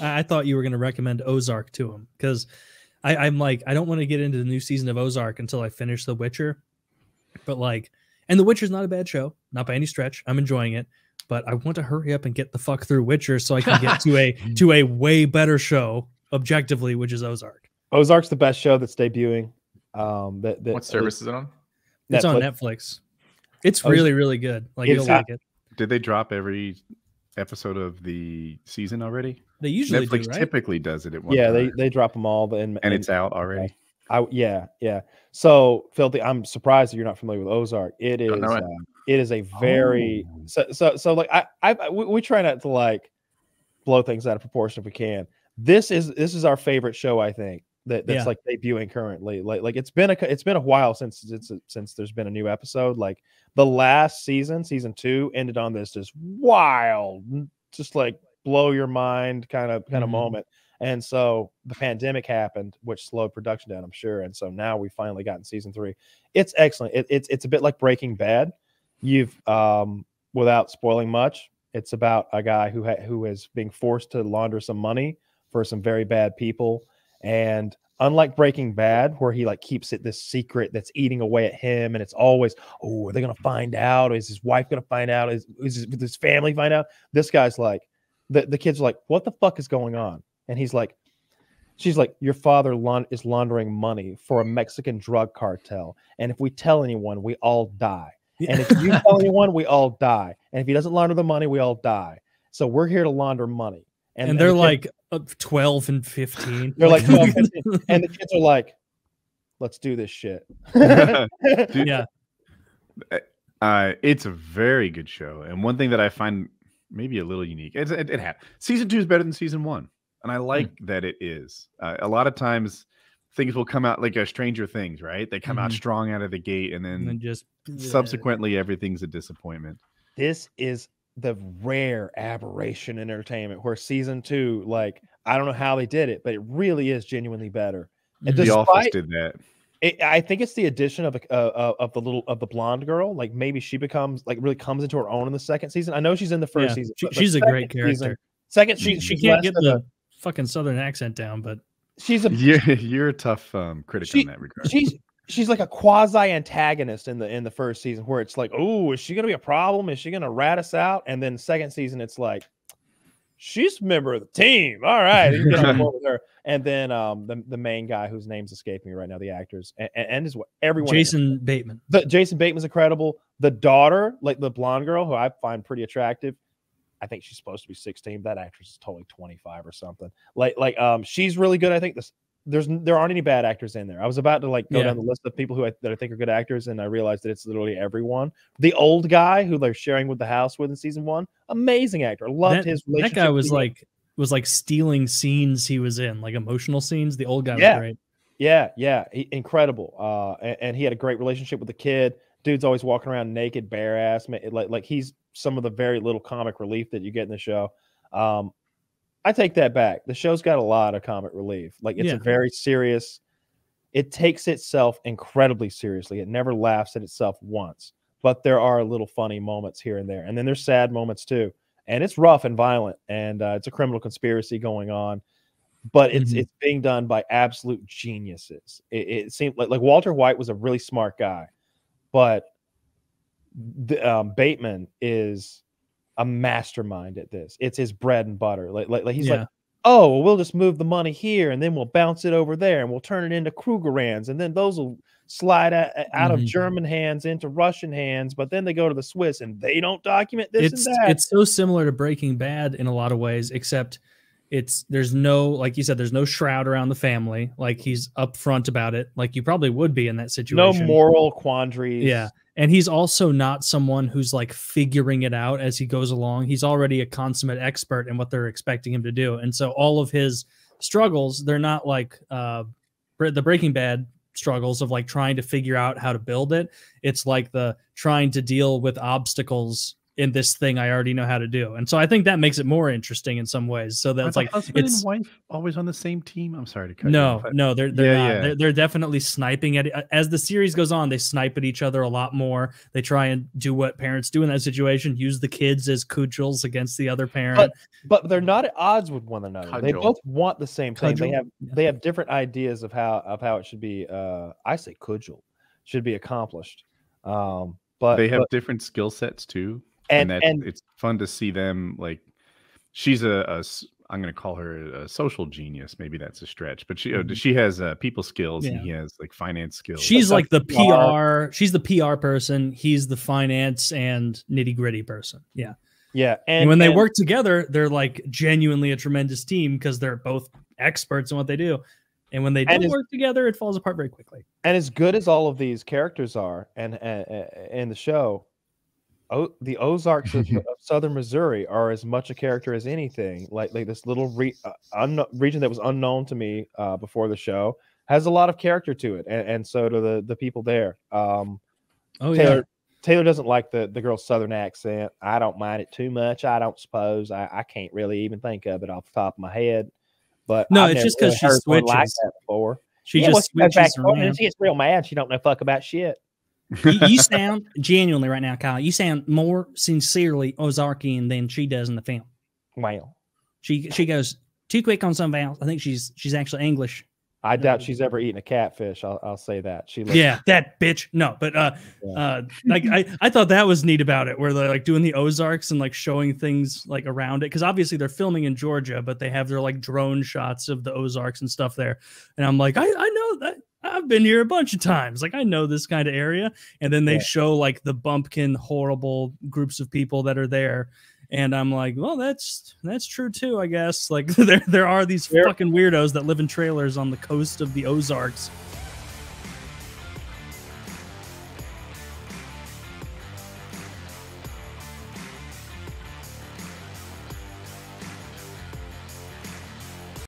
I thought you were going to recommend Ozark to him because I'm like, I don't want to get into the new season of Ozark until I finish The Witcher. But like, and The Witcher's not a bad show, not by any stretch. I'm enjoying it, but I want to hurry up and get the fuck through Witcher so I can get to a way better show objectively, which is Ozark. Ozark's the best show that's debuting. What service is it on? It's on Netflix. It's really, really good. Like you'll like it. Did they drop every episode of the season already? They usually Netflix do, right? typically does it at one. Yeah, time. they drop them all, and it's out already. Yeah. So, Filthy, I'm surprised that you're not familiar with Ozark. It is. It is a very so like we try not to like blow things out of proportion if we can. This is our favorite show, I think. That's like debuting currently. Like it's been a while since there's been a new episode. Like the last season 2 ended on this just wild, just like blow your mind kind of moment. And so the pandemic happened, which slowed production down, I'm sure. And so now we finally gotten season 3. It's excellent. It's a bit like Breaking Bad. You've without spoiling much, it's about a guy who is being forced to launder some money for some very bad people. And unlike Breaking Bad, where he like keeps it this secret that's eating away at him, and it's always, oh, are they gonna find out? Is his wife gonna find out? Is his family find out? This guy's like, the kids are like, what the fuck is going on? And he's like, she's like, your father is laundering money for a Mexican drug cartel, and if we tell anyone, we all die. And if you tell anyone, we all die. And if he doesn't launder the money, we all die. So we're here to launder money. And they're like 12 and 15. They're like 12 and 15. And the kids are like, let's do this shit. Dude, yeah. It's a very good show. And one thing that I find maybe a little unique, it had season 2 is better than season 1. And I like that it is. A lot of times things will come out like a Stranger Things, right? They come out strong out of the gate, and then just subsequently everything's a disappointment. This is the rare aberration in entertainment where season 2, like, I don't know how they did it, but it really is genuinely better. And The Office did that. I think it's the addition of the blonde girl. Like maybe she becomes like really comes into her own in the second season. I know she's in the first season. She's a great character. Second, she can't get the fucking Southern accent down, but you're a tough critic in that regard. She's like a quasi antagonist in the first season, where it's like, oh, is she gonna be a problem? Is she gonna rat us out? And then second season, it's like, she's a member of the team. All right, you get on board with her. And then the main guy whose name's escaping me right now, the actors, and is what everyone. Jason Bateman. Jason Bateman's incredible. The daughter, like the blonde girl, who I find pretty attractive. I think she's supposed to be 16. That actress is totally 25 or something. She's really good. I think there aren't any bad actors in there. I was about to like go down the list of people that I think are good actors, and I realized that it's literally everyone. The old guy who they're sharing with the house with in season 1, amazing actor. Loved his relationship. That guy was like stealing scenes he was in, like emotional scenes. The old guy was great. Yeah, incredible. And he had a great relationship with the kid. Dude's always walking around naked, bare ass. Like he's some of the very little comic relief that you get in the show. I take that back. The show's got a lot of comic relief. Like it's a very serious. It takes itself incredibly seriously. It never laughs at itself once, but there are little funny moments here and there. And then there's sad moments too. And it's rough and violent, and it's a criminal conspiracy going on, but it's being done by absolute geniuses. It seemed like Walter White was a really smart guy, but Bateman is a mastermind at this. It's his bread and butter. Like he's like, oh, well, we'll just move the money here, and then we'll bounce it over there, and we'll turn it into Krugerrands, and then those will slide out of German hands into Russian hands, but then they go to the Swiss, and they don't document this and that. It's so similar to Breaking Bad in a lot of ways, except there's no, like you said, there's no shroud around the family. Like he's upfront about it, like you probably would be in that situation. No moral quandaries. Yeah. And he's also not someone who's like figuring it out as he goes along. He's already a consummate expert in what they're expecting him to do. And so all of his struggles, they're not like the Breaking Bad struggles of like trying to figure out how to build it. It's like the trying to deal with obstacles in this thing I already know how to do. And so I think that makes it more interesting in some ways. So that's like husband and wife always on the same team. I'm sorry to cut you no, off. no, they're not. They're definitely sniping at it. As the series goes on, they snipe at each other a lot more. They try and do what parents do in that situation, use the kids as cudgels against the other parent. But they're not at odds with one another. Cudgel. They both want the same thing. Cudgel. They have different ideas of how it should be. I say cudgel should be accomplished. But they have different skill sets too. And it's fun to see them. Like, she's I'm going to call her a social genius. Maybe that's a stretch, but she has people skills and he has like finance skills. She's like the PR. She's the PR person. He's the finance and nitty gritty person. Yeah. Yeah. And when they work together, they're like genuinely a tremendous team because they're both experts in what they do. And when they don't work together, it falls apart very quickly. And as good as all of these characters are and in the show, the Ozarks of southern Missouri are as much a character as anything. Like this little region that was unknown to me before the show has a lot of character to it, and so do the people there. Taylor doesn't like the girl's southern accent. I don't mind it too much. I don't suppose I can't really even think of it off the top of my head. But no, it's just because she switches. Like that before. She just switches around. She gets real mad. She don't know fuck about shit. You sound genuinely right now, Kyle. You sound more sincerely Ozarkian than she does in the film. Wow. She goes too quick on some vowels. I think she's actually English. I doubt she's ever eaten a catfish. I'll say that. That bitch. No, but like I thought that was neat about it, where they're like doing the Ozarks and like showing things like around it, because obviously they're filming in Georgia, but they have their like drone shots of the Ozarks and stuff there. And I'm like, I know that. I've been here a bunch of times. Like, I know this kind of area. And then they show like the bumpkin, horrible groups of people that are there. And I'm like, well, that's true too, I guess. Like there are these fucking weirdos that live in trailers on the coast of the Ozarks